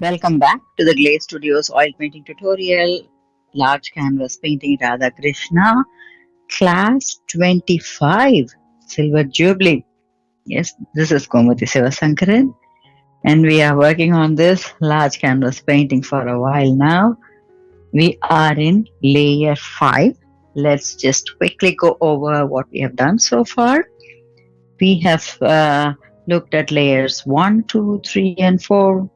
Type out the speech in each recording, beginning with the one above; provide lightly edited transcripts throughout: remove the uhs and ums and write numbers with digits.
Welcome back to the GLAC Studios oil painting tutorial, large canvas painting Radha Krishna, class 25, Silver Jubilee. Yes, this is Komati Sivasankaran, and we are working on this large canvas painting for a while now. We are in layer 5. Let's just quickly go over what we have done so far. We have looked at layers 1, 2, 3, and 4.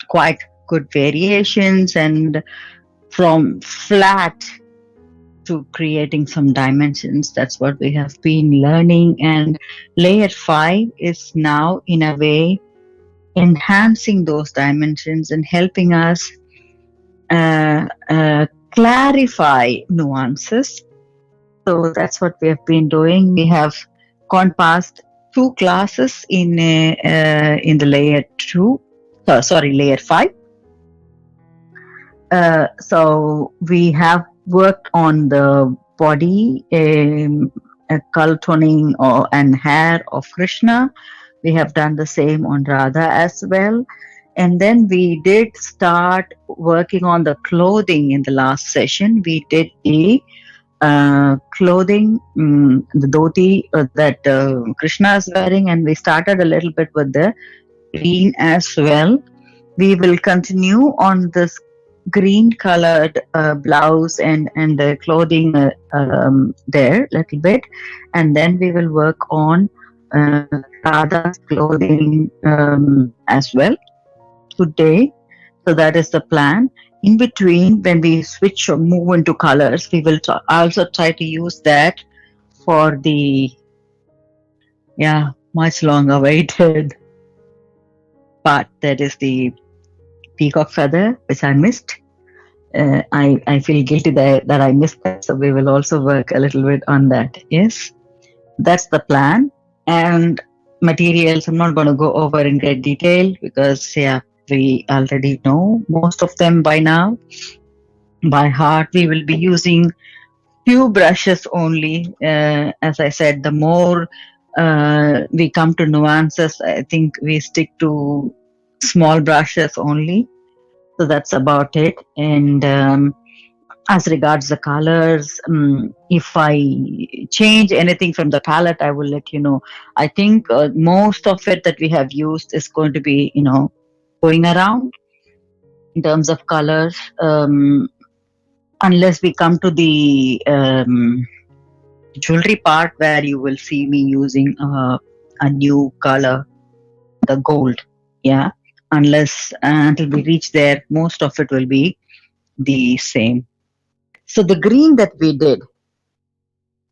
Quite good variations, and from flat to creating some dimensions. That's what we have been learning. And layer 5 is now, in a way, enhancing those dimensions and helping us clarify nuances. So that's what we have been doing. We have gone past 2 classes in the layer 2. Layer 5. So we have worked on the body, color toning and hair of Krishna. We have done the same on Radha as well. And then we did start working on the clothing in the last session. We did the clothing, the dhoti that Krishna is wearing, and we started a little bit with the green as well. We will continue on this green colored blouse and the clothing there a little bit, and then we will work on Radha's clothing as well today. So that is the plan. In between, when we switch or move into colors, we will also try to use that for the much long awaited part, that is the peacock feather, which I missed. I feel guilty that I missed that, so we will also work a little bit on that. Yes, that's the plan. And materials, I'm not going to go over in great detail because we already know most of them by now by heart. We will be using few brushes only. As I said, the more we come to nuances, I think we stick to small brushes only. So that's about it. And as regards the colors, if I change anything from the palette, I will let you know. I think most of it that we have used is going to be, going around in terms of colors, unless we come to the jewelry part where you will see me using a new color, the gold. Yeah. Unless until we reach there, most of it will be the same. So the green that we did,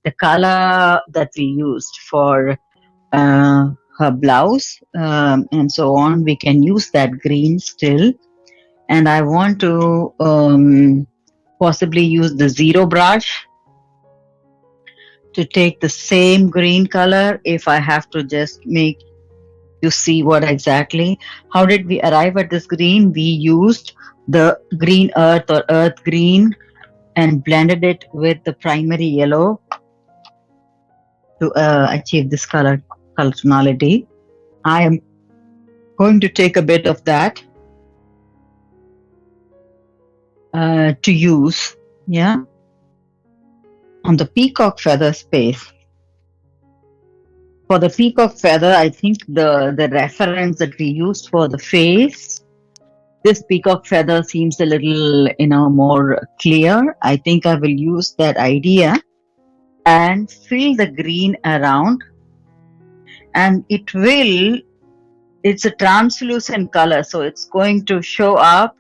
the color that we used for her blouse and so on, we can use that green still. And I want to possibly use the zero brush to take the same green color if I have to just make you see what exactly. How did we arrive at this green? We used the green earth or earth green and blended it with the primary yellow to achieve this color tonality. I am going to take a bit of that to use, on the peacock feather space. For the peacock feather, I think the reference that we used for the face, this peacock feather seems a little, more clear. I think I will use that idea and fill the green around, and it's a translucent color, so it's going to show up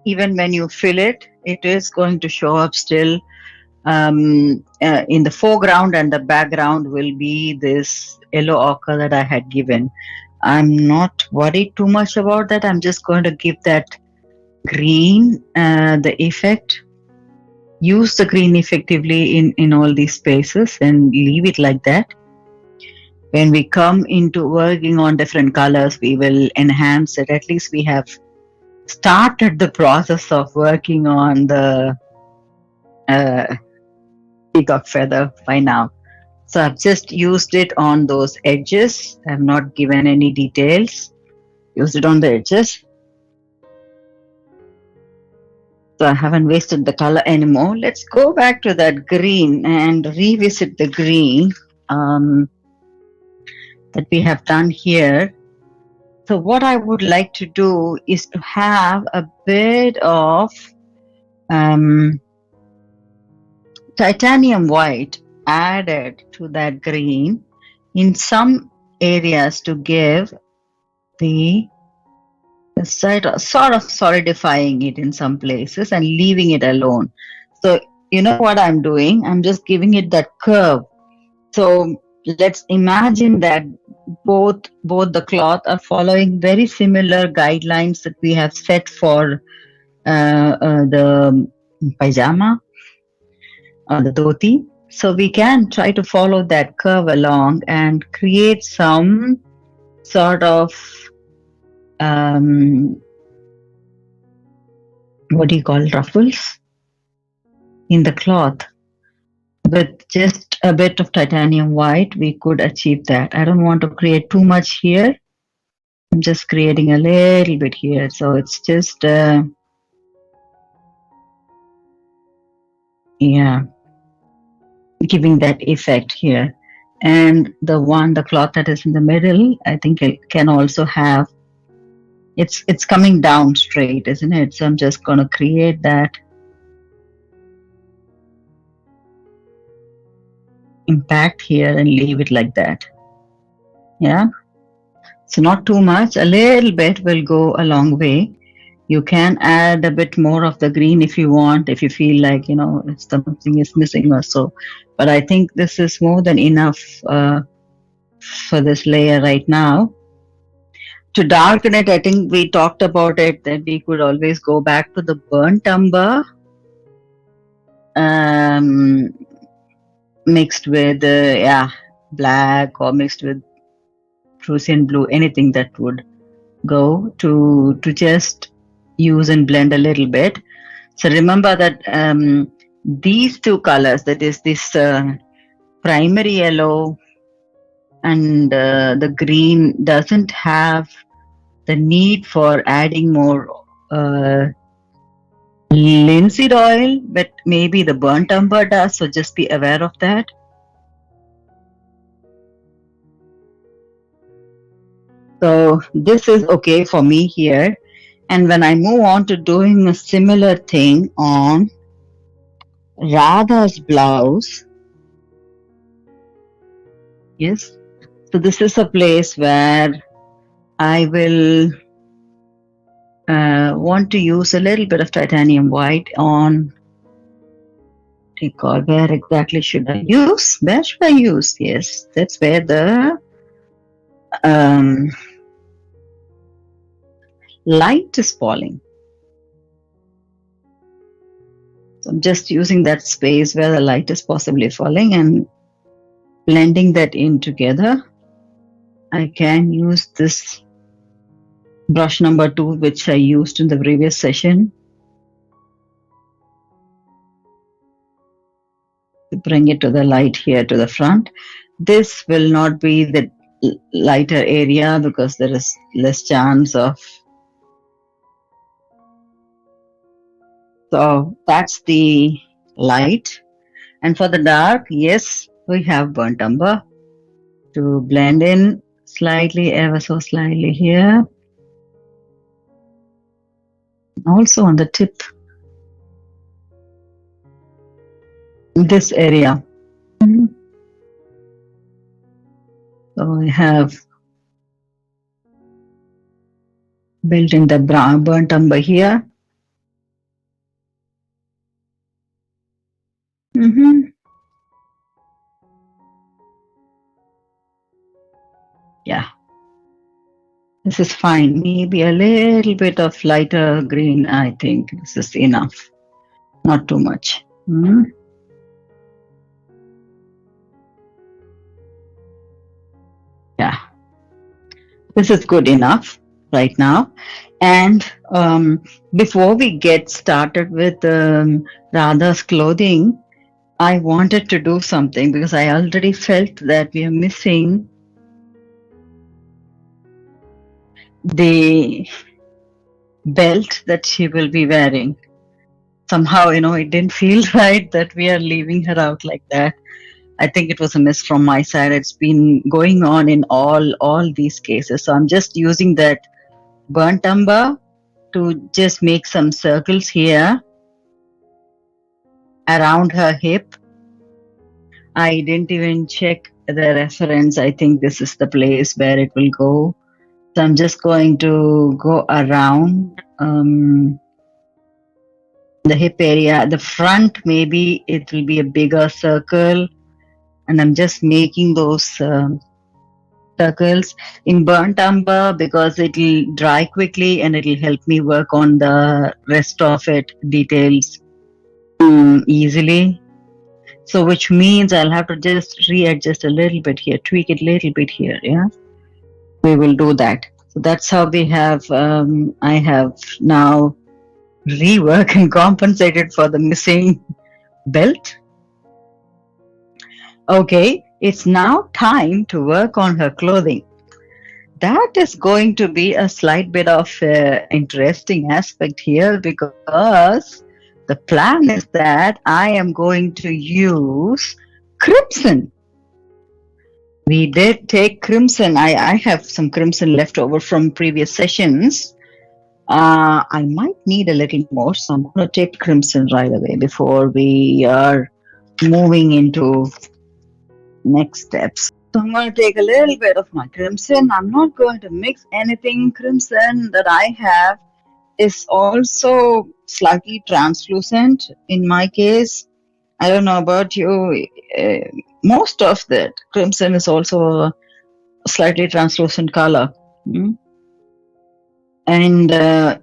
even when you fill it. It is going to show up still in the foreground, and the background will be this yellow ochre that I had given. I'm not worried too much about that. I'm just going to give that green the effect. Use the green effectively in all these spaces and leave it like that. When we come into working on different colors, we will enhance it. At least we have started the process of working on the peacock feather by now. So I've just used it on those edges. I have not given any details. Used it on the edges. So I haven't wasted the color anymore. Let's go back to that green and revisit the green that we have done here. So what I would like to do is to have a bit of titanium white added to that green in some areas to give the sort of solidifying it in some places and leaving it alone. So you know what I'm doing? I'm just giving it that curve. So let's imagine that both the cloth are following very similar guidelines that we have set for the pajama or the dhoti. So we can try to follow that curve along and create some sort of what do you call ruffles in the cloth. With just a bit of titanium white, we could achieve that. I don't want to create too much here. I'm just creating a little bit here. So it's just, yeah, giving that effect here. And the cloth that is in the middle, I think it can also have, it's coming down straight, isn't it? So I'm just going to create that impact here and leave it like that. Yeah. So not too much, a little bit will go a long way. You can add a bit more of the green if you want, if you feel like, if something is missing or so. But I think this is more than enough for this layer right now. To darken it, I think we talked about it, that we could always go back to the burnt umber mixed with, black or mixed with Prussian blue, anything that would go to just use and blend a little bit. So remember that these two colors, that is this primary yellow and the green, doesn't have the need for adding more linseed oil, but maybe the burnt umber does, so just be aware of that. So this is okay for me here. And when I move on to doing a similar thing on Radha's blouse, yes, so this is a place where I will want to use a little bit of titanium white on, where exactly should I use? Where should I use? Yes, that's where the light is falling. So I'm just using that space where the light is possibly falling and blending that in together. I can use this brush number 2, which I used in the previous session, to bring it to the light here to the front. This will not be the lighter area because there is less chance of. So that's the light. And for the dark, yes, we have burnt umber to blend in slightly, ever so slightly here. Also on the tip, this area. So I have built in the burnt umber here. Yeah, this is fine. Maybe a little bit of lighter green. I think this is enough. Not too much. Yeah, this is good enough right now. And before we get started with Radha's clothing, I wanted to do something because I already felt that we are missing the belt that she will be wearing. Somehow, it didn't feel right that we are leaving her out like that. I think it was a miss from my side. It's been going on in all these cases. So I'm just using that burnt umber to just make some circles here around her hip. I didn't even check the reference. I think this is the place where it will go. So I'm just going to go around the hip area. The front, maybe it will be a bigger circle. And I'm just making those circles in burnt umber because it'll dry quickly and it'll help me work on the rest of it details easily. So which means I'll have to just readjust a little bit here, tweak it a little bit here. Yeah, we will do that. So that's how we have. I have now reworked and compensated for the missing belt. Okay, it's now time to work on her clothing. That is going to be a slight bit of interesting aspect here because the plan is that I am going to use crimson. We did take crimson. I have some crimson left over from previous sessions. I might need a little more, so I'm going to take crimson right away before we are moving into next steps. So I'm going to take a little bit of my crimson. I'm not going to mix anything. Crimson that I have is also slightly translucent in my case. I don't know about you. Most of that crimson is also a slightly translucent color. And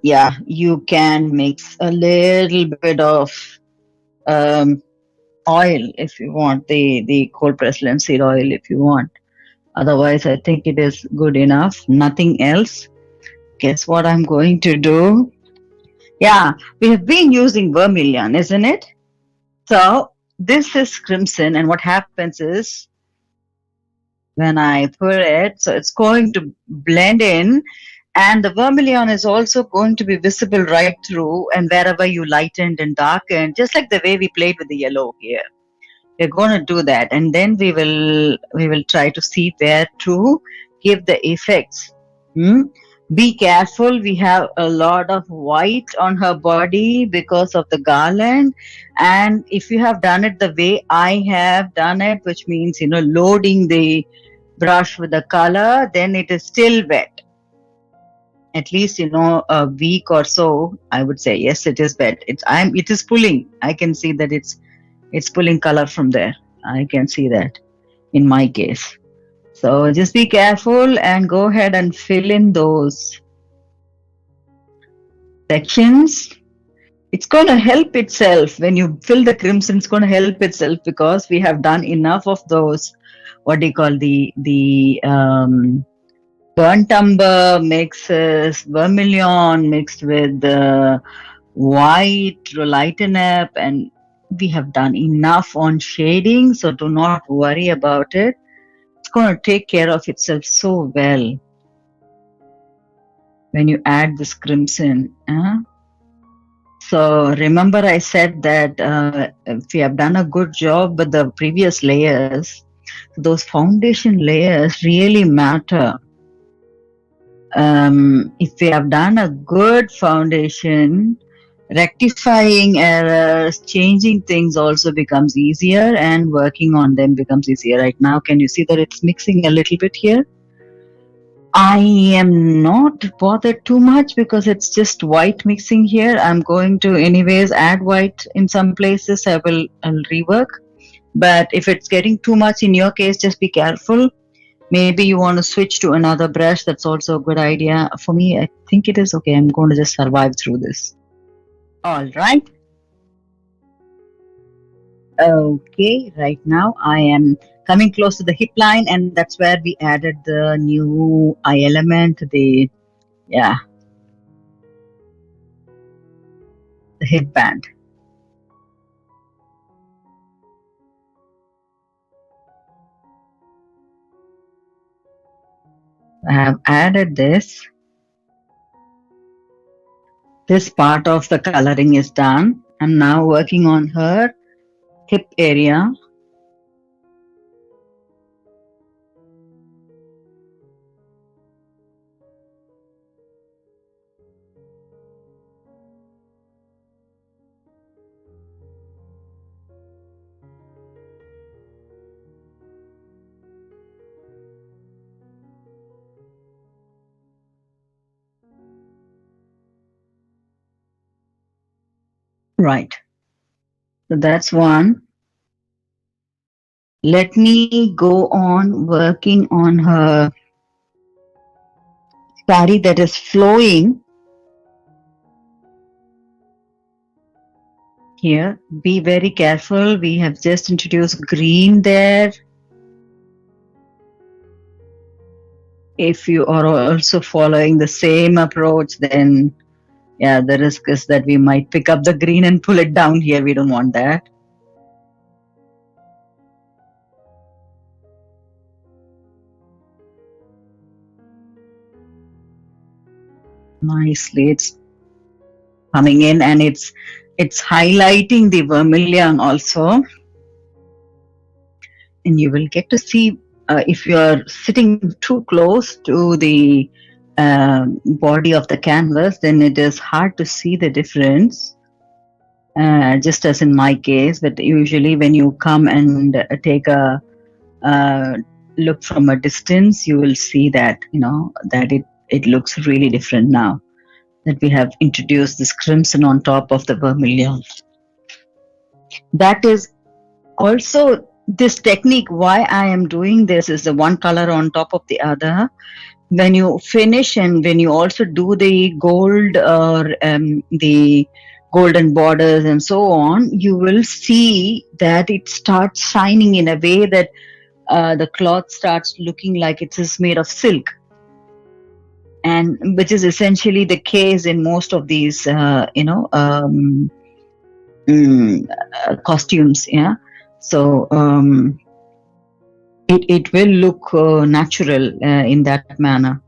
yeah, you can mix a little bit of um, oil if you want, the cold pressed linseed oil if you want. Otherwise, I think it is good enough. Nothing else. Guess what I'm going to do? Yeah, we have been using vermilion, isn't it? So this is crimson, and what happens is when I put it, so it's going to blend in, and the vermilion is also going to be visible right through, and wherever you lightened and darkened, just like the way we played with the yellow here. We're going to do that, and then we will try to see where to give the effects. Be careful, we have a lot of white on her body because of the garland, and if you have done it the way I have done it, which means loading the brush with the color, then it is still wet. At least a week or so, I would say. Yes, it is wet. It is pulling. I can see that it's pulling color from there. I can see that in my case. So just be careful and go ahead and fill in those sections. It's going to help itself when you fill the crimson. It's going to help itself because we have done enough of those. What do you call the burnt umber mixes, vermilion mixed with white to lighten up, and we have done enough on shading, so do not worry about it. It's going to take care of itself so well when you add this crimson. So remember I said that if we have done a good job with the previous layers, those foundation layers really matter. If we have done a good foundation, rectifying errors, changing things also becomes easier, and working on them becomes easier. Right now, can you see that it's mixing a little bit here? I am not bothered too much because it's just white mixing here. I'm going to anyways add white in some places. I'll rework. But if it's getting too much in your case, just be careful. Maybe you want to switch to another brush. That's also a good idea. For me, I think it is okay. I'm going to just survive through this. All right. Okay, right now I am coming close to the hip line, and that's where we added the new eye element, the hip band. I have added this. This part of the coloring is done. I'm now working on her hip area. Right. So that's one. Let me go on working on her saree that is flowing here. Be very careful. We have just introduced green there. If you are also following the same approach, then yeah, the risk is that we might pick up the green and pull it down here. We don't want that. Nicely, it's coming in and it's highlighting the vermilion also. And you will get to see if you are sitting too close to the body of the canvas, then it is hard to see the difference. Just as in my case, but usually when you come and take a look from a distance, you will see that that it looks really different now that we have introduced this crimson on top of the vermilion. That is also this technique. Why I am doing this is the one color on top of the other. When you finish and when you also do the gold or the golden borders and so on, you will see that it starts shining in a way that the cloth starts looking like it is made of silk, and which is essentially the case in most of these costumes. Yeah, so it will look natural in that manner.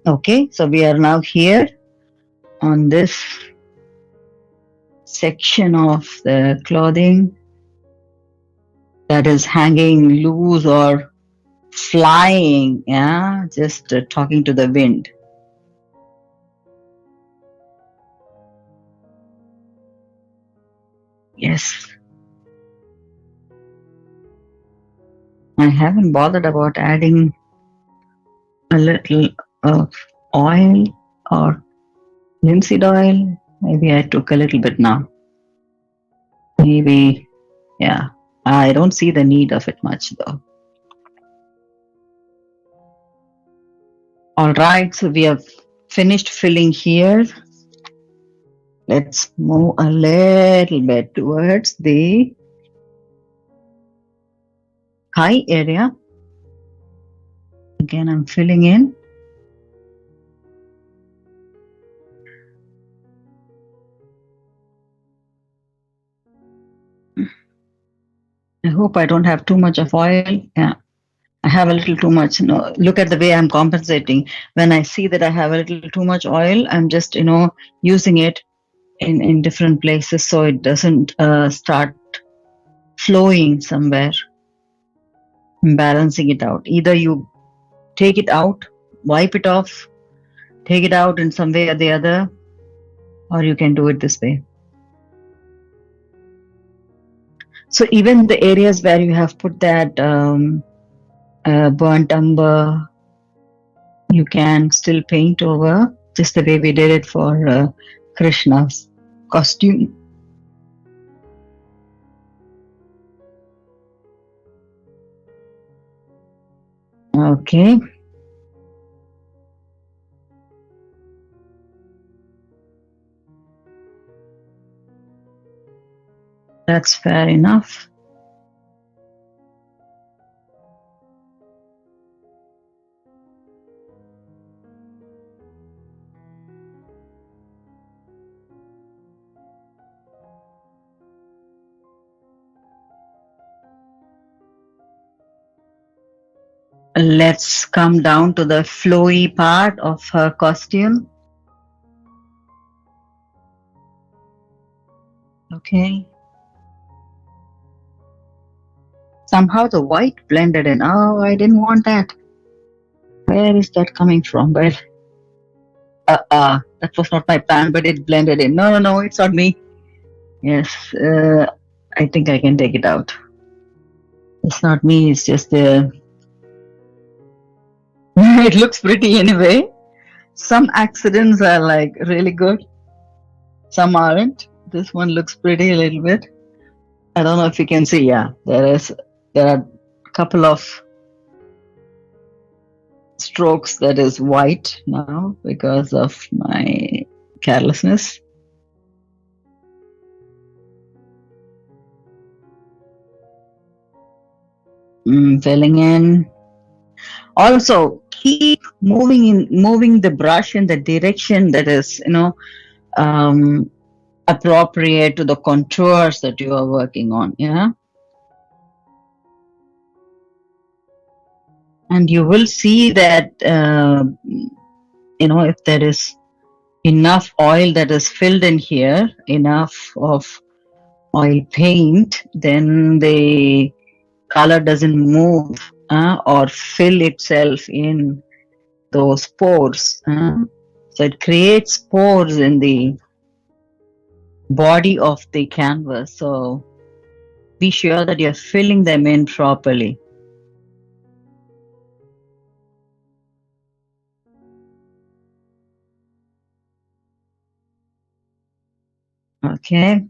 Okay, so we are now here on this section of the clothing that is hanging loose or flying, yeah, just talking to the wind. Yes, I haven't bothered about adding a little of oil or linseed oil. Maybe I took a little bit now. Maybe, yeah. I don't see the need of it much though. All right, so we have finished filling here. Let's move a little bit towards the high area. Again, I'm filling in. I hope I don't have too much of oil. Yeah, I have a little too much. Look at the way I'm compensating. When I see that I have a little too much oil, I'm just, using it in different places so it doesn't start flowing somewhere. I'm balancing it out. Either you take it out, wipe it off, take it out in some way or the other, or you can do it this way. So even the areas where you have put that burnt umber, you can still paint over, just the way we did it for Krishna's costume. Okay. That's fair enough. Let's come down to the flowy part of her costume. Okay. Somehow the white blended in. Oh, I didn't want that. Where is that coming from? Well, that was not my plan, but it blended in. No, no, no, it's not me. Yes, I think I can take it out. It's not me, it's just the. It looks pretty anyway. Some accidents are like really good, some aren't. This one looks pretty a little bit. I don't know if you can see. Yeah, there are a couple of strokes that is white now because of my carelessness. Filling in. Also, keep moving the brush in the direction that is, um, appropriate to the contours that you are working on. Yeah, and you will see that if there is enough oil that is filled in here, enough of oil paint, then the color doesn't move or fill itself in those pores. So it creates pores in the body of the canvas. So be sure that you're filling them in properly. Okay.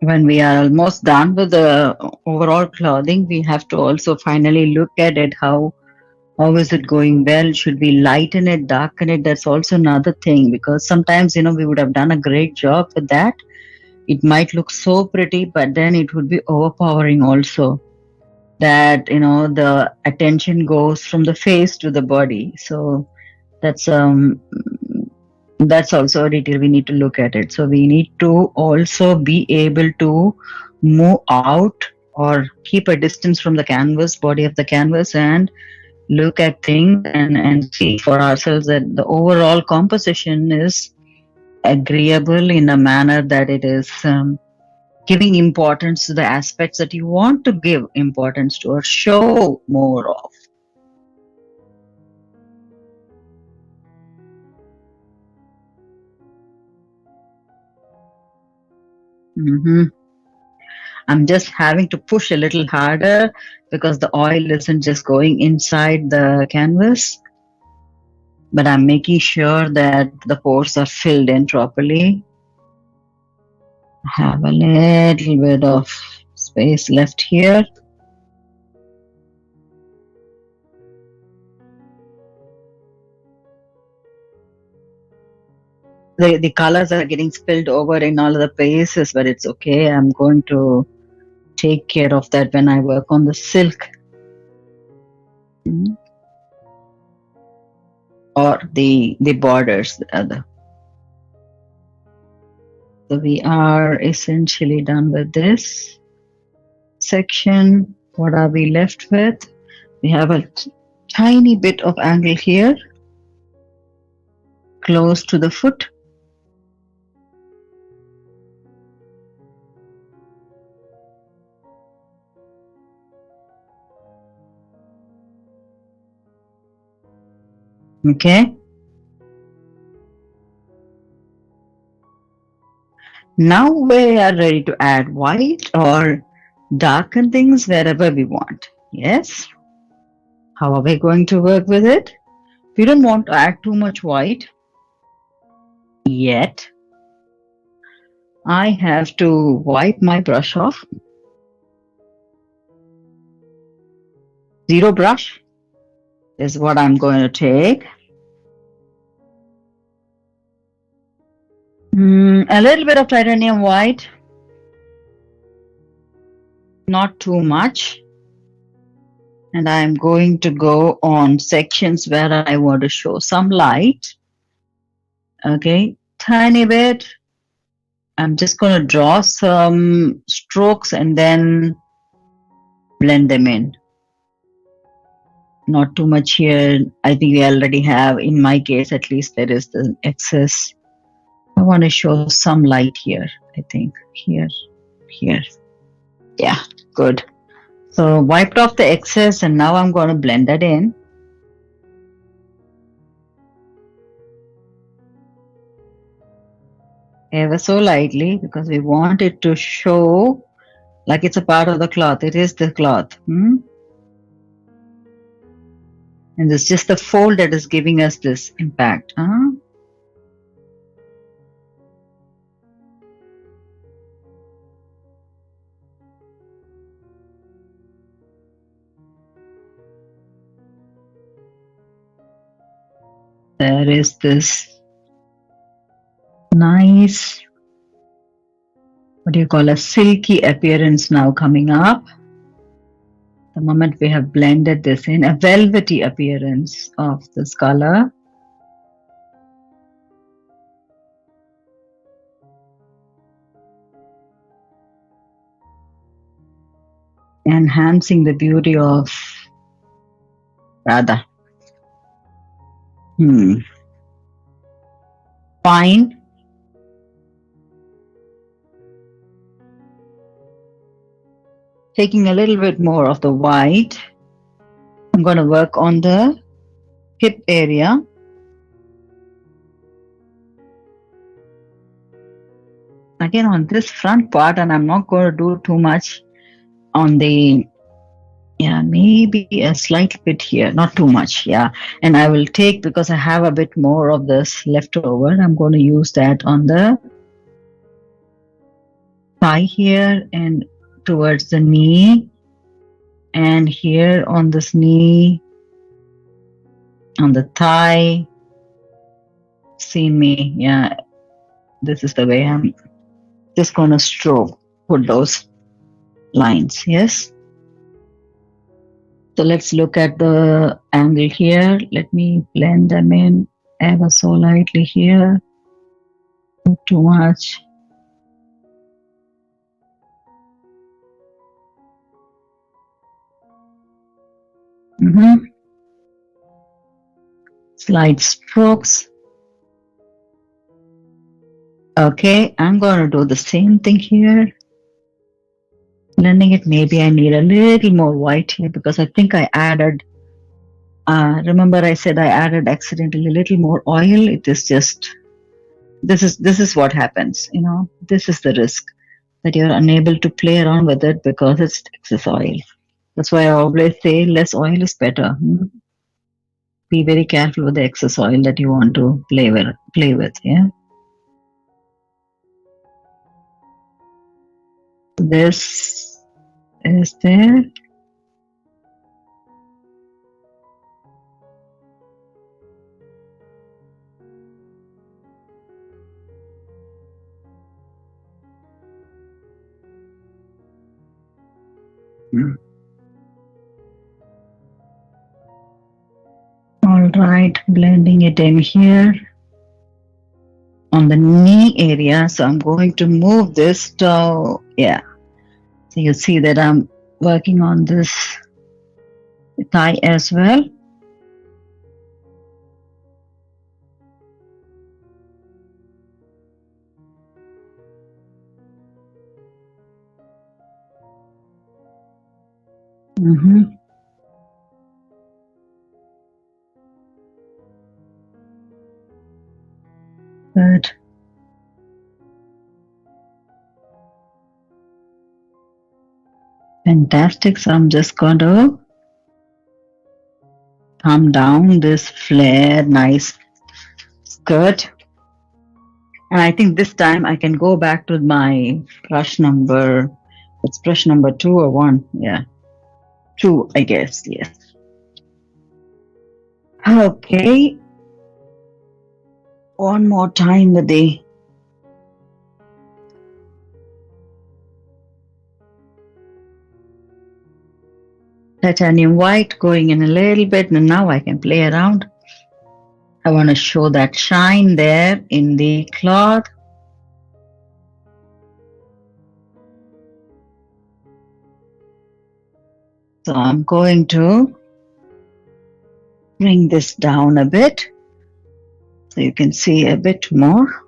When we are almost done with the overall clothing, we have to also finally look at it. How is it going well? Should we lighten it, darken it? That's also another thing, because sometimes we would have done a great job with that. It might look so pretty, but then it would be overpowering also. That the attention goes from the face to the body. So that's also a detail we need to look at it. So we need to also be able to move out or keep a distance from the canvas, body of the canvas, and look at things and see for ourselves that the overall composition is agreeable in a manner that it is giving importance to the aspects that you want to give importance to or show more of. I'm just having to push a little harder because the oil isn't just going inside the canvas, but I'm making sure that the pores are filled in properly. I have a little bit of space left here. The colors are getting spilled over in all of the places, but it's okay. I'm going to take care of that when I work on the silk. Or the borders. So we are essentially done with this section. What are we left with? We have a tiny bit of angle here, close to the foot. Okay. Now we are ready to add white or darken things wherever we want. Yes. How are we going to work with it? We don't want to add too much white yet. I have to wipe my brush off. Zero brush is what I'm going to take. A little bit of titanium white, not too much. And I'm going to go on sections where I want to show some light. Okay, tiny bit. I'm just going to draw some strokes and then blend them in. Not too much here. I think we already have, in my case at least, there is the excess. I want to show some light here, I think. Here. Yeah, good. So wiped off the excess and now I'm going to blend that in. Ever so lightly because we want it to show like it's a part of the cloth. It is the cloth. And it's just the fold that is giving us this impact. There is this nice, what do you call, a silky appearance now coming up. The moment we have blended this in, a velvety appearance of this color. Enhancing the beauty of Radha. Fine. Taking a little bit more of the white. I'm going to work on the hip area. Again on this front part, and I'm not going to do too much on the, maybe a slight bit here, not too much, and I will take, because I have a bit more of this left over, I'm going to use that on the thigh here and towards the knee, and here on this knee, on the thigh. See me, this is the way I'm just going to stroke, put those lines, yes. So let's look at the angle here. Let me blend them in ever so lightly here. Not too much. Slight strokes. Okay, I'm going to do the same thing here. Blending it, maybe I need a little more white here because I think I added, remember I said I added accidentally a little more oil. It is just, this is what happens, this is the risk, that you're unable to play around with it because it's excess oil. That's why I always say less oil is better. Be very careful with the excess oil that you want to play with, This is there. All right, blending it in here on the knee area. So I'm going to move this to, so you see that I'm working on this thigh as well. Good. Fantastic. So I'm just going to come down this flare, nice skirt. And I think this time I can go back to my brush number. It's brush number 2 or 1? 2, I guess. Yes. Okay. One more time with the titanium white going in a little bit, and now I can play around. I want to show that shine there in the cloth. So I'm going to bring this down a bit so you can see a bit more.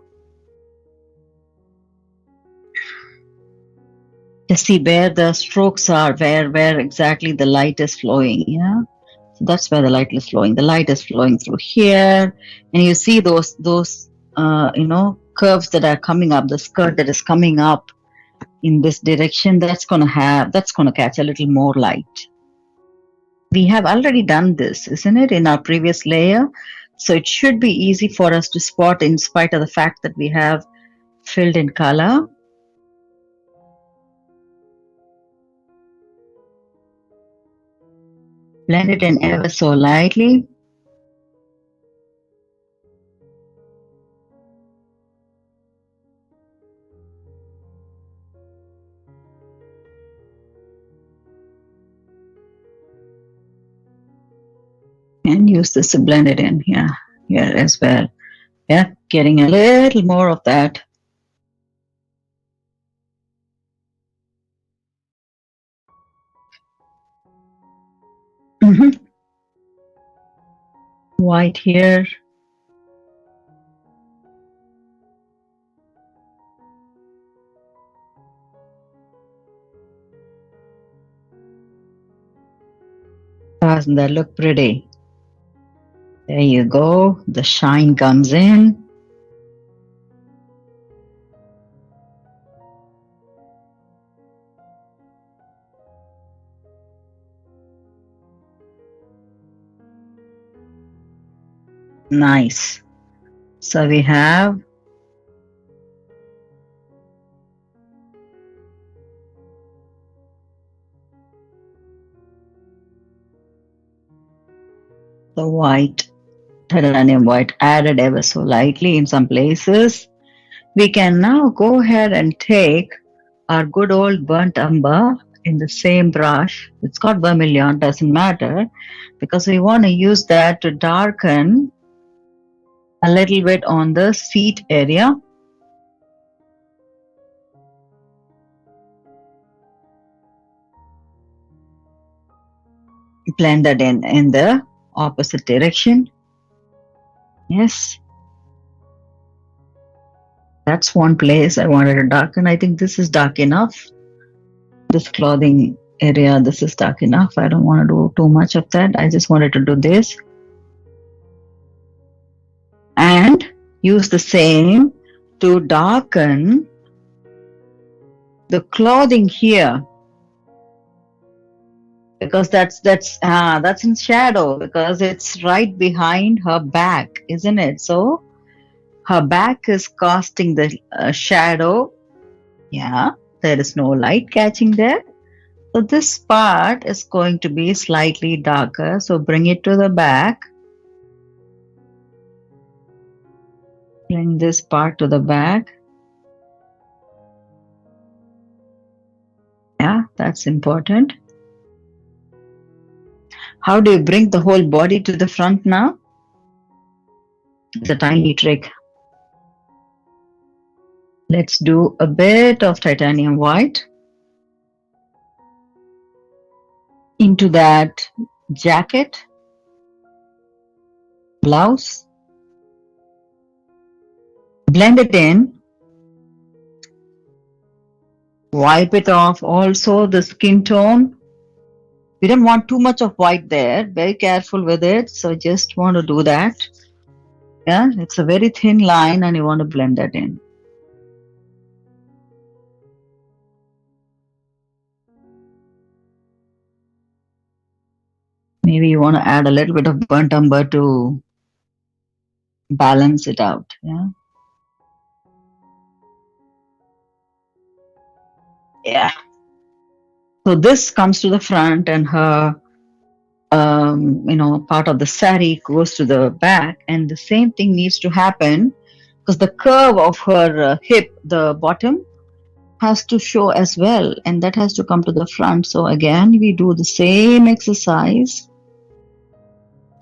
Just see where the strokes are, where exactly the light is flowing. Yeah, so that's where the light is flowing. The light is flowing through here, and you see those curves that are coming up. The skirt that is coming up in this direction, that's gonna catch a little more light. We have already done this, isn't it, in our previous layer? So it should be easy for us to spot in spite of the fact that we have filled in color. Blend it in ever so lightly. And use this to blend it in here as well. Yeah, getting a little more of that. White here. Doesn't that look pretty? There you go. The shine comes in. Nice. So we have the white, titanium white added ever so lightly in some places. We can now go ahead and take our good old burnt umber in the same brush. It's got vermilion, doesn't matter, because we want to use that to darken a little bit on the seat area. Blend that in the opposite direction. Yes. That's one place I wanted to darken. I think this is dark enough. This clothing area, this is dark enough. I don't want to do too much of that. I just wanted to do this. And use the same to darken the clothing here. Because that's in shadow because it's right behind her back, isn't it? So her back is casting the shadow. Yeah, there is no light catching there. So this part is going to be slightly darker. So bring it to the back. Bring this part to the back. Yeah, that's important. How do you bring the whole body to the front now? It's a tiny trick. Let's do a bit of titanium white into that jacket, blouse. Blend it in. Wipe it off also, the skin tone. We don't want too much of white there. Very careful with it. So just want to do that. Yeah, it's a very thin line and you want to blend that in. Maybe you want to add a little bit of burnt umber to balance it out. Yeah. Yeah. So this comes to the front and her part of the saree goes to the back, and the same thing needs to happen because the curve of her hip, the bottom, has to show as well, and that has to come to the front. So again, we do the same exercise,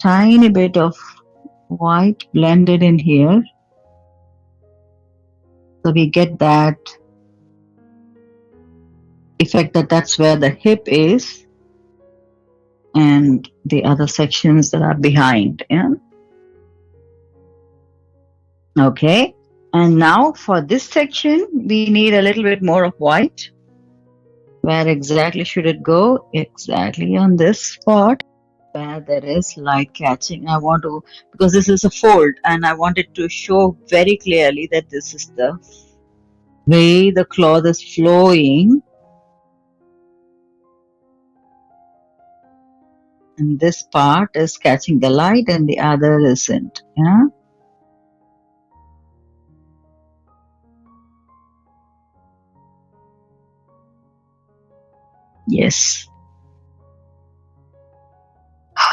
tiny bit of white blended in here. So we get that effect that's where the hip is and the other sections that are behind. Yeah. Okay. And now for this section, we need a little bit more of white. Where exactly should it go? Exactly on this spot where there is light catching. I want to, because this is a fold and I want it to show very clearly that this is the way the cloth is flowing. And this part is catching the light and the other isn't. Yeah. Yes.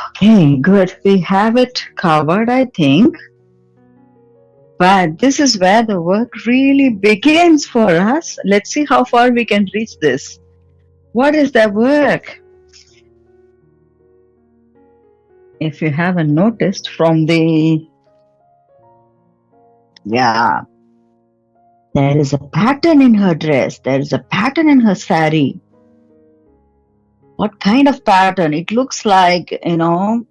Okay, good. We have it covered, I think. But this is where the work really begins for us. Let's see how far we can reach this. What is the work? If you haven't noticed from yeah, there is a pattern in her dress. There is a pattern in her saree. What kind of pattern? It looks like, a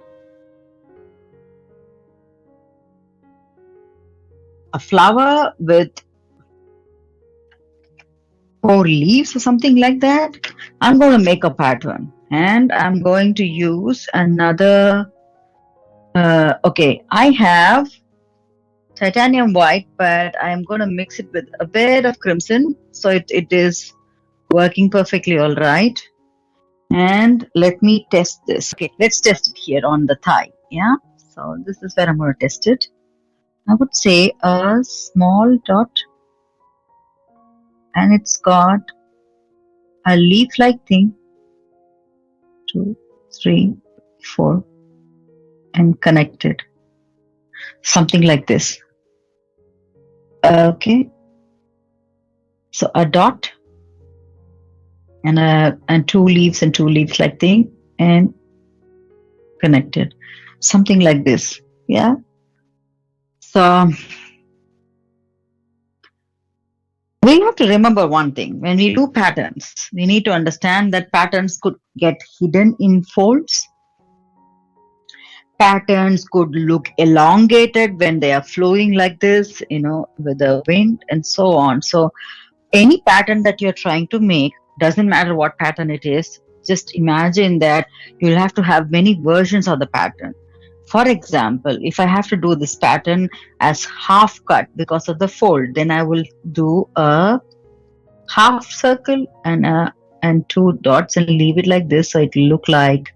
flower with 4 leaves or something like that. I'm going to make a pattern and I'm going to use another. Okay, I have titanium white, but I'm going to mix it with a bit of crimson. So it is working perfectly all right. And let me test this. Okay, let's test it here on the thigh. Yeah. So this is where I'm going to test it. I would say a small dot and it's got a leaf-like thing. 2, 3, 4 and connected. Something like this. Okay. So a dot and 2 leaves and 2 leaves like thing and connected. Something like this. Yeah. So we have to remember one thing. When we do patterns, we need to understand that patterns could get hidden in folds. Patterns could look elongated when they are flowing like this, with the wind and so on. So any pattern that you're trying to make, doesn't matter what pattern it is, just imagine that you'll have to have many versions of the pattern. For example, if I have to do this pattern as half cut because of the fold, then I will do a half circle and 2 dots and leave it like this, so it will look like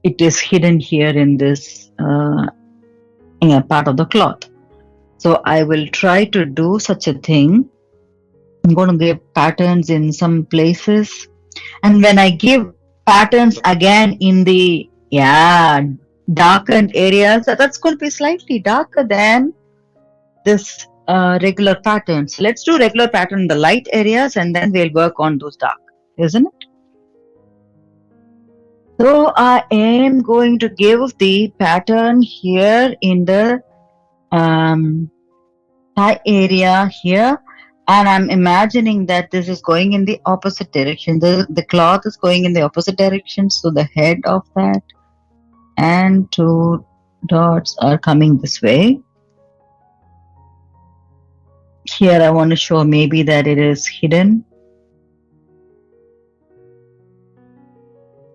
it is hidden here in this part of the cloth. So I will try to do such a thing. I'm going to give patterns in some places, and when I give patterns again in the darkened areas, that's going to be slightly darker than this regular pattern. So let's do regular pattern in the light areas and then we'll work on those dark, isn't it? So I am going to give the pattern here in the thigh area here, and I'm imagining that this is going in the opposite direction. The cloth is going in the opposite direction, so the head of that and 2 dots are coming this way. Here I want to show maybe that it is hidden.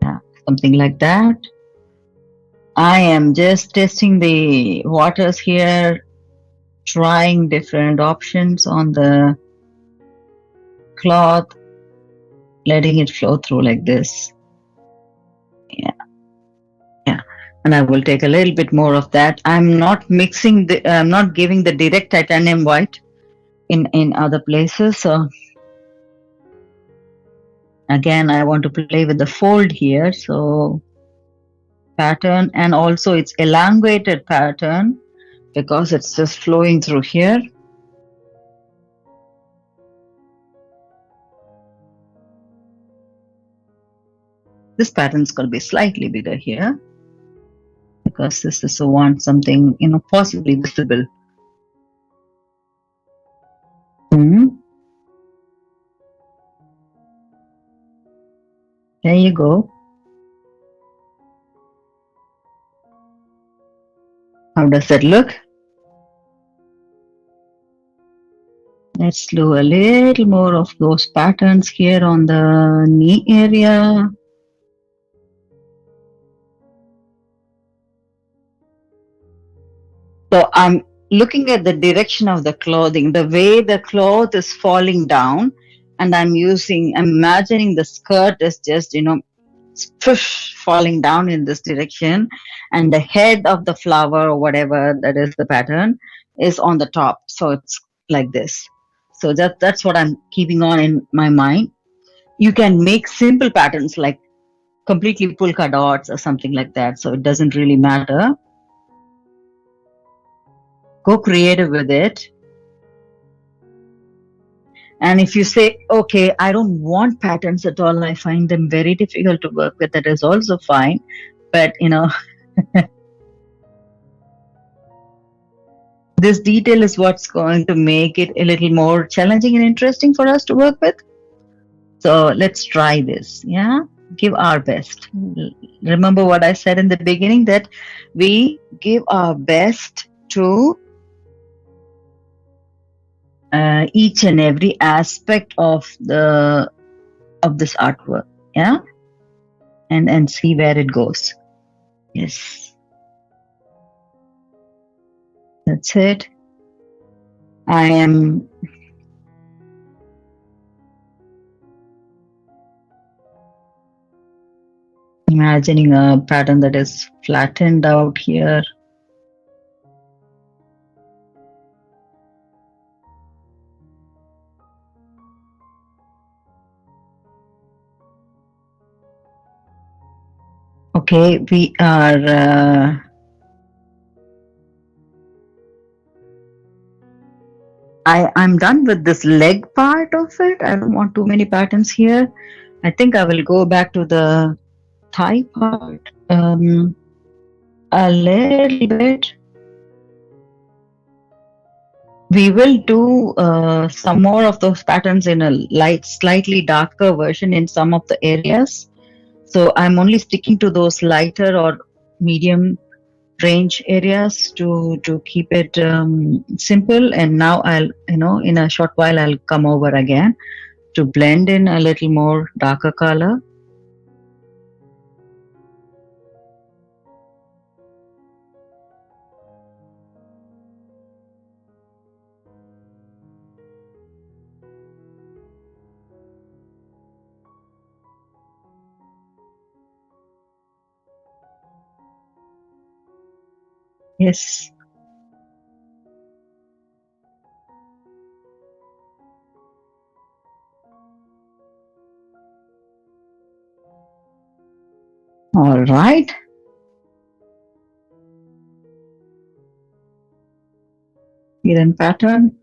Yeah, something like that. I am just testing the waters here, trying different options on the cloth, letting it flow through like this. Yeah. And I will take a little bit more of that. I'm not I'm not giving the direct titanium white in other places. So again, I want to play with the fold here. So pattern, and also it's elongated pattern because it's just flowing through here. This pattern's going to be slightly bigger here. because this is one something, possibly visible. Hmm. There you go. How does that look? Let's do a little more of those patterns here on the knee area. So I'm looking at the direction of the clothing, the way the cloth is falling down, and I'm imagining the skirt is just, push falling down in this direction, and the head of the flower or whatever that is the pattern is on the top. So it's like this. So that's what I'm keeping on in my mind. You can make simple patterns like completely polka dots or something like that. So it doesn't really matter. Go creative with it. And if you say, okay, I don't want patterns at all, I find them very difficult to work with, that is also fine. But, this detail is what's going to make it a little more challenging and interesting for us to work with. So let's try this. Yeah. Give our best. Remember what I said in the beginning, that we give our best to each and every aspect of this artwork. Yeah. And see where it goes. Yes. That's it. I am imagining a pattern that is flattened out here. Okay, we are. I'm done with this leg part of it. I don't want too many patterns here. I think I will go back to the thigh part a little bit. We will do some more of those patterns in a slightly darker version in some of the areas. So I'm only sticking to those lighter or medium range areas to keep it simple. And now I'll, in a short while, I'll come over again to blend in a little more darker color. Yes. All right. Hidden pattern.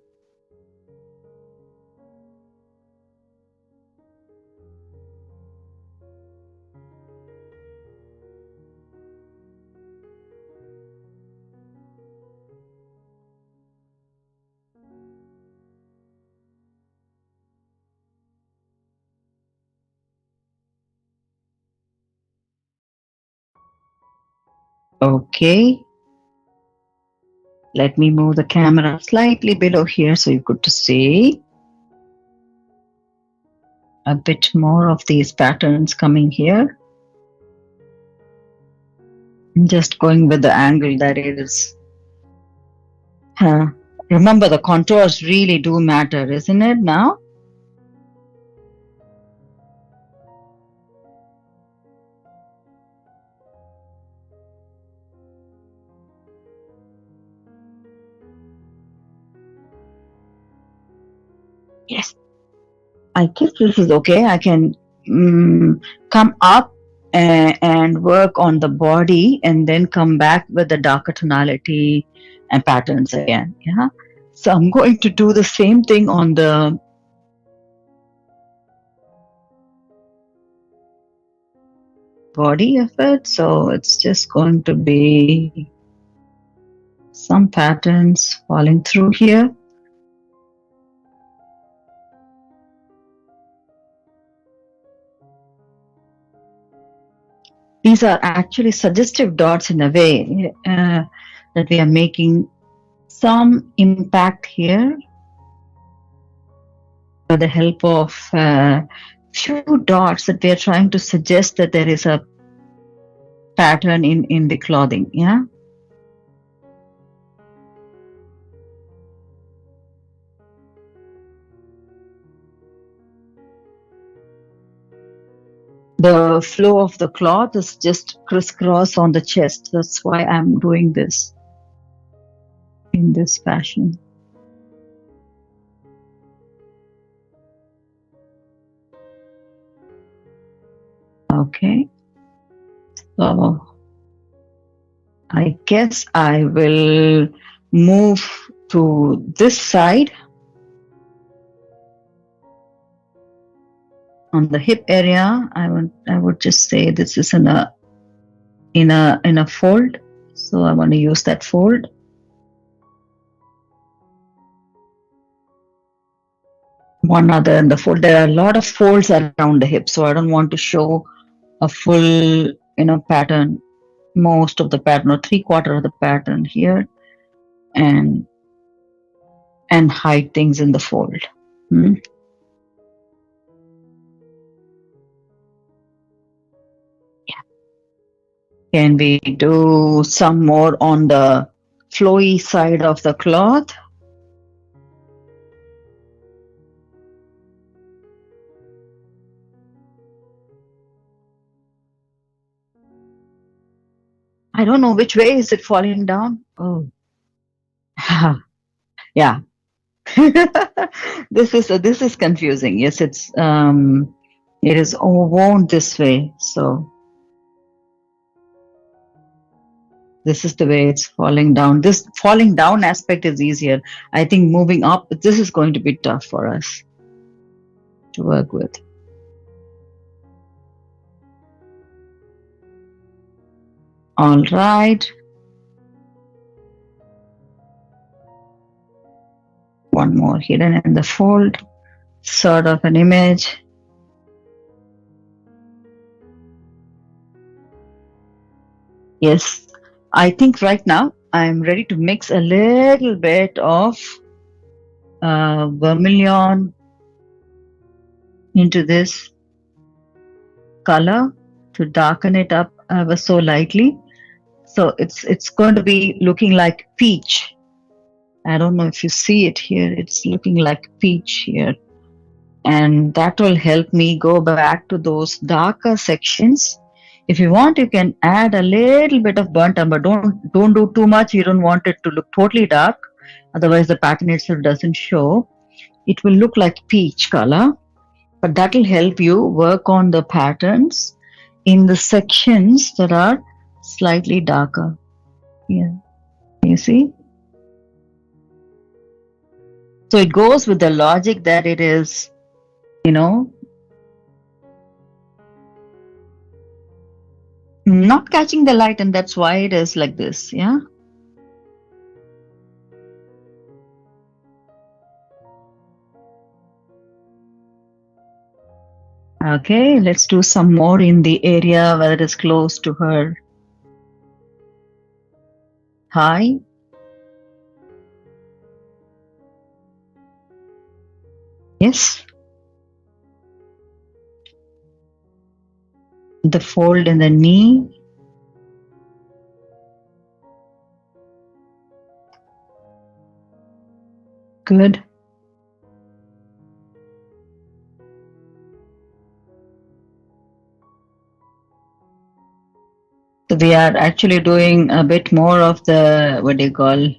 Okay. Let me move the camera slightly below here so you could see a bit more of these patterns coming here. I'm just going with the angle that it is. Remember, the contours really do matter, isn't it now? Yes. I guess this is okay. I can come up and work on the body and then come back with the darker tonality and patterns again. Yeah. So I'm going to do the same thing on the body of it. So it's just going to be some patterns falling through here. These are actually suggestive dots in a way that we are making some impact here with the help of few dots that we are trying to suggest that there is a pattern in the clothing. Yeah. The flow of the cloth is just crisscross on the chest. That's why I'm doing this in this fashion. Okay. So I guess I will move to this side on the hip area. I would just say this is in a fold. So I want to use that fold. One other in the fold. There are a lot of folds around the hip, so I don't want to show a full, pattern, most of the pattern or 3/4 of the pattern here, and hide things in the fold. Hmm. Can we do some more on the flowy side of the cloth? I don't know which way is it falling down. Oh, yeah. This is confusing. Yes, it is worn this way. So this is the way it's falling down. This falling down aspect is easier. I think moving up, this is going to be tough for us to work with. All right. One more hidden in the fold, sort of an image. Yes, I think right now I'm ready to mix a little bit of vermilion into this color to darken it up ever so lightly. So it's going to be looking like peach. I don't know if you see it here. It's looking like peach here. And that will help me go back to those darker sections. If you want, you can add a little bit of burnt umber. Don't do too much. You don't want it to look totally dark. Otherwise, the pattern itself doesn't show. It will look like peach color, but that will help you work on the patterns in the sections that are slightly darker. Yeah, you see? So it goes with the logic that it is, not catching the light, and that's why it is like this. Yeah. Okay, let's do some more in the area where it is close to her thigh. Yes. The fold in the knee. Good. So we are actually doing a bit more of the, what do you call,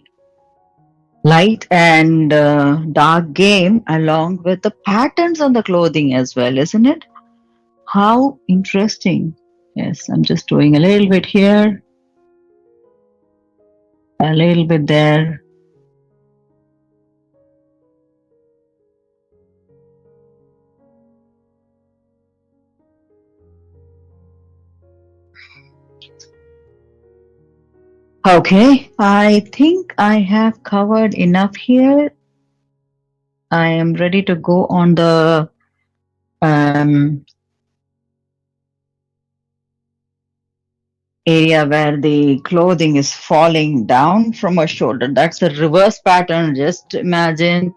light and dark game along with the patterns on the clothing as well, isn't it? How interesting. Yes, I'm just doing a little bit here, a little bit there. Okay, I think I have covered enough here. I am ready to go on the um, area where the clothing is falling down from her shoulder. That's the reverse pattern. Just imagine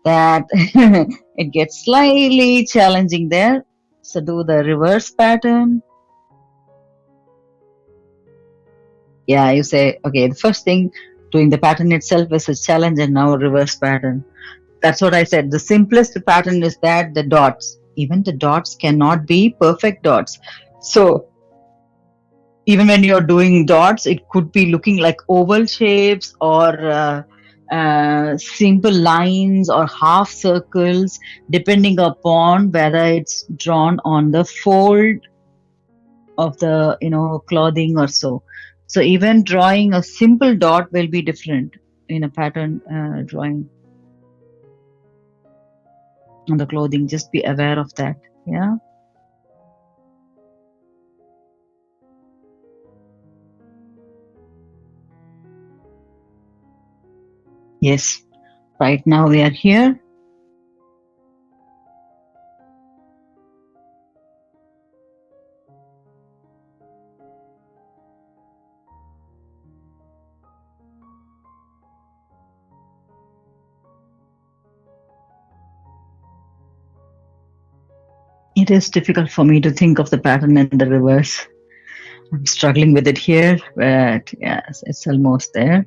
that it gets slightly challenging there. So do the reverse pattern. Yeah, you say, okay, the first thing doing the pattern itself is a challenge and now a reverse pattern. That's what I said. The simplest pattern is that the dots, even the dots cannot be perfect dots. So even when you're doing dots, it could be looking like oval shapes or simple lines or half circles, depending upon whether it's drawn on the fold of the clothing or so. So even drawing a simple dot will be different in a pattern drawing on the clothing. Just be aware of that. Yeah. Yes. Right now we are here. It is difficult for me to think of the pattern in the reverse. I'm struggling with it here, but yes, it's almost there.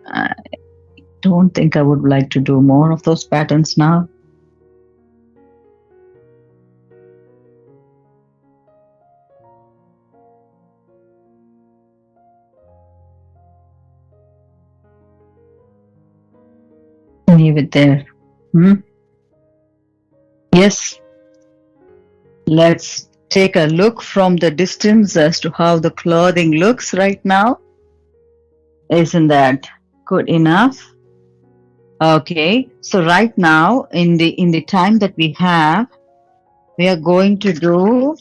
I don't think I would like to do more of those patterns now. Leave it there. Hmm? Yes, let's take a look from the distance as to how the clothing looks right now. Isn't that good enough? Okay, so right now in the time that we have, we are going to do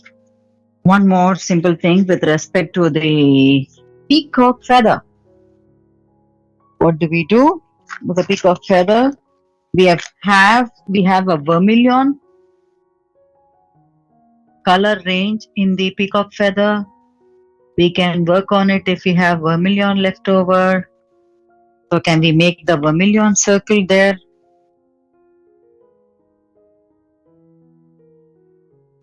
one more simple thing with respect to the peacock feather. What do we do with the peacock feather? We have a vermilion color range in the peacock feather. We can work on it if we have vermilion left over. So can we make the vermilion circle there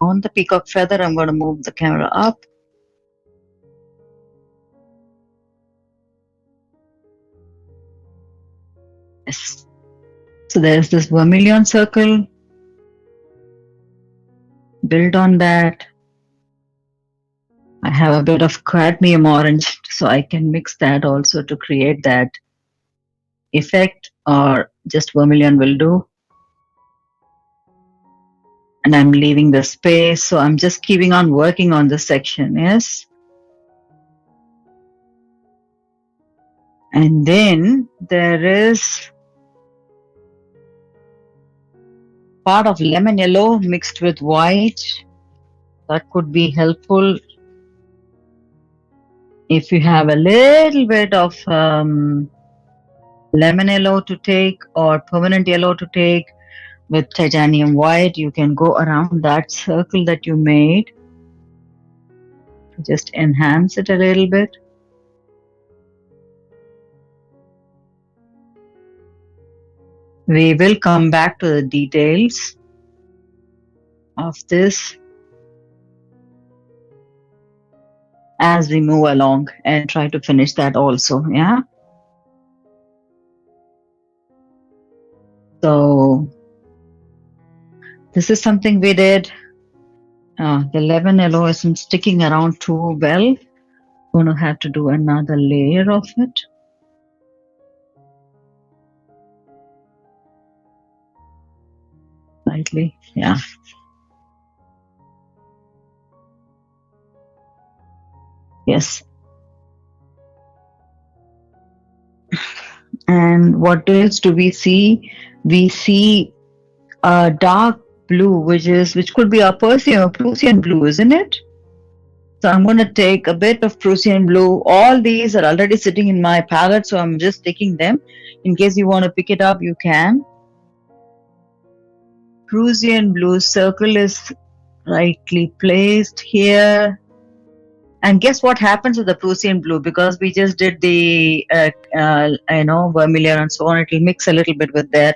on the peacock feather? I'm going to move the camera up. Yes. So there's this vermilion circle. Build on that. I have a bit of cadmium orange, so I can mix that also to create that effect, or just vermilion will do. And I'm leaving the space, so I'm just keeping on working on this section. Yes. And then there is part of lemon yellow mixed with white. That could be helpful if you have a little bit of lemon yellow to take or permanent yellow to take with titanium white. You can go around that circle that you made. Just enhance it a little bit. We will come back to the details of this as we move along and try to finish that also. Yeah. So this is something we did. The lemon yellow isn't sticking around too well. Going to have to do another layer of it. Slightly, yeah. Yes. And what else do we see? We see a dark blue, which could be a Prussian blue, isn't it? So I'm going to take a bit of Prussian blue. All these are already sitting in my palette, so I'm just taking them. In case you want to pick it up, you can. Prussian blue circle is rightly placed here. And guess what happens with the Prussian blue? Because we just did the, vermilion and so on, it will mix a little bit with that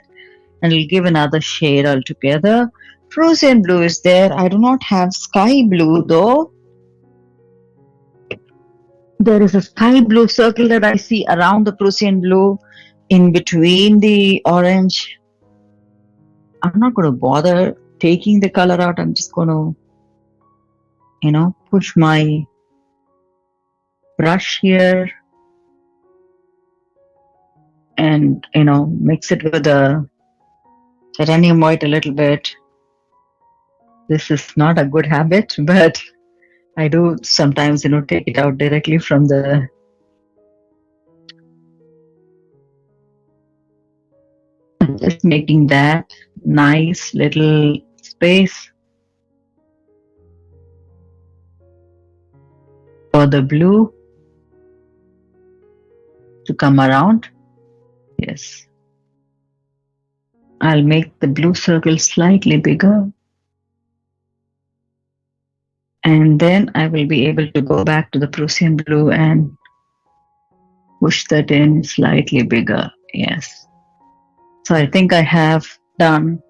and it'll give another shade altogether. Prussian blue is there. I do not have sky blue though. There is a sky blue circle that I see around the Prussian blue in between the orange. I'm not going to bother taking the color out. I'm just going to, push my brush here and, mix it with the titanium white a little bit. This is not a good habit, but I do sometimes, take it out directly from the just making that nice little space for the blue to come around. Yes. I'll make the blue circle slightly bigger. And then I will be able to go back to the Prussian blue and push that in slightly bigger. Yes. So I think I have done,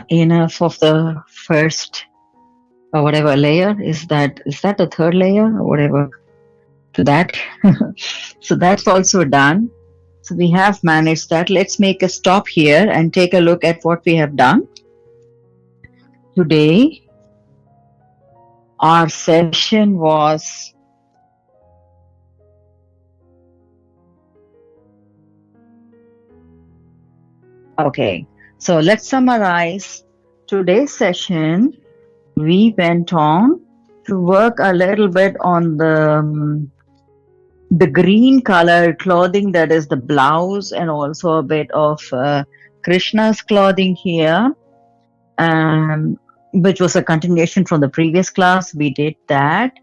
enough of the first or whatever layer. Is that the third layer or whatever to that? So that's also done. So we have managed that. Let's make a stop here and take a look at what we have done. Today, our session was okay. So let's summarize. Today's session, we went on to work a little bit on the green colored clothing, that is the blouse, and also a bit of Krishna's clothing here, which was a continuation from the previous class. We did that,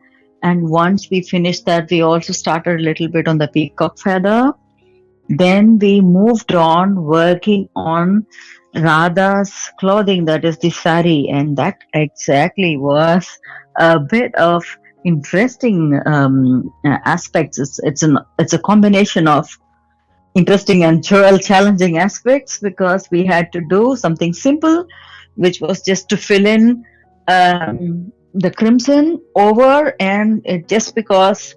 and once we finished that, we also started a little bit on the peacock feather. Then we moved on working on Radha's clothing, that is the saree, and that exactly was a bit of interesting aspects. It's a combination of interesting and challenging aspects, because we had to do something simple, which was just to fill in the crimson over, and just because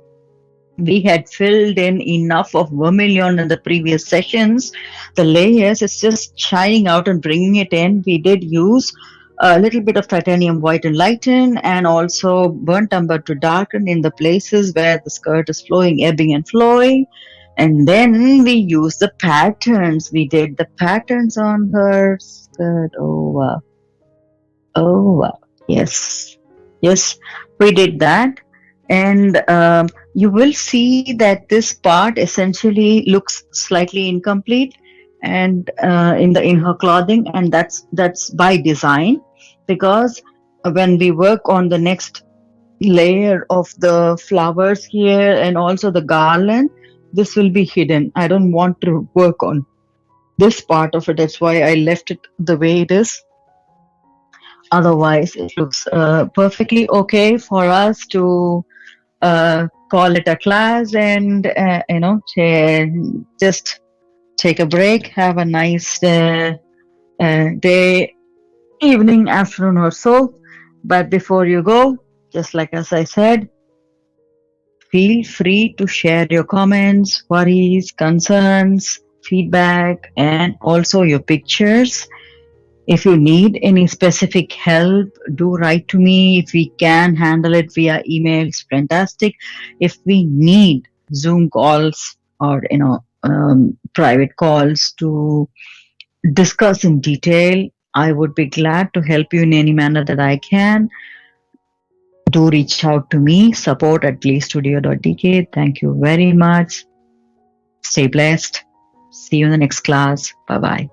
we had filled in enough of vermilion in the previous sessions, the layers is just shining out and bringing it in. We did use a little bit of titanium white and lighten, and also burnt umber to darken in the places where the skirt is flowing, ebbing and flowing. And then we used the patterns. We did the patterns on her skirt. Oh wow. Oh wow. Yes, we did that. And you will see that this part essentially looks slightly incomplete, and in her clothing, and that's by design, because when we work on the next layer of the flowers here and also the garland, this will be hidden. I don't want to work on this part of it. That's why I left it the way it is. Otherwise, it looks perfectly okay for us to call it a class and just take a break, have a nice day, evening, afternoon or so. But before you go, just like as I said, feel free to share your comments, worries, concerns, feedback, and also your pictures. If you need any specific help, do write to me. If we can handle it via email, it's fantastic. If we need Zoom calls or private calls to discuss in detail, I would be glad to help you in any manner that I can. Do reach out to me, support@glestudio.dk. Thank you very much. Stay blessed. See you in the next class. Bye-bye.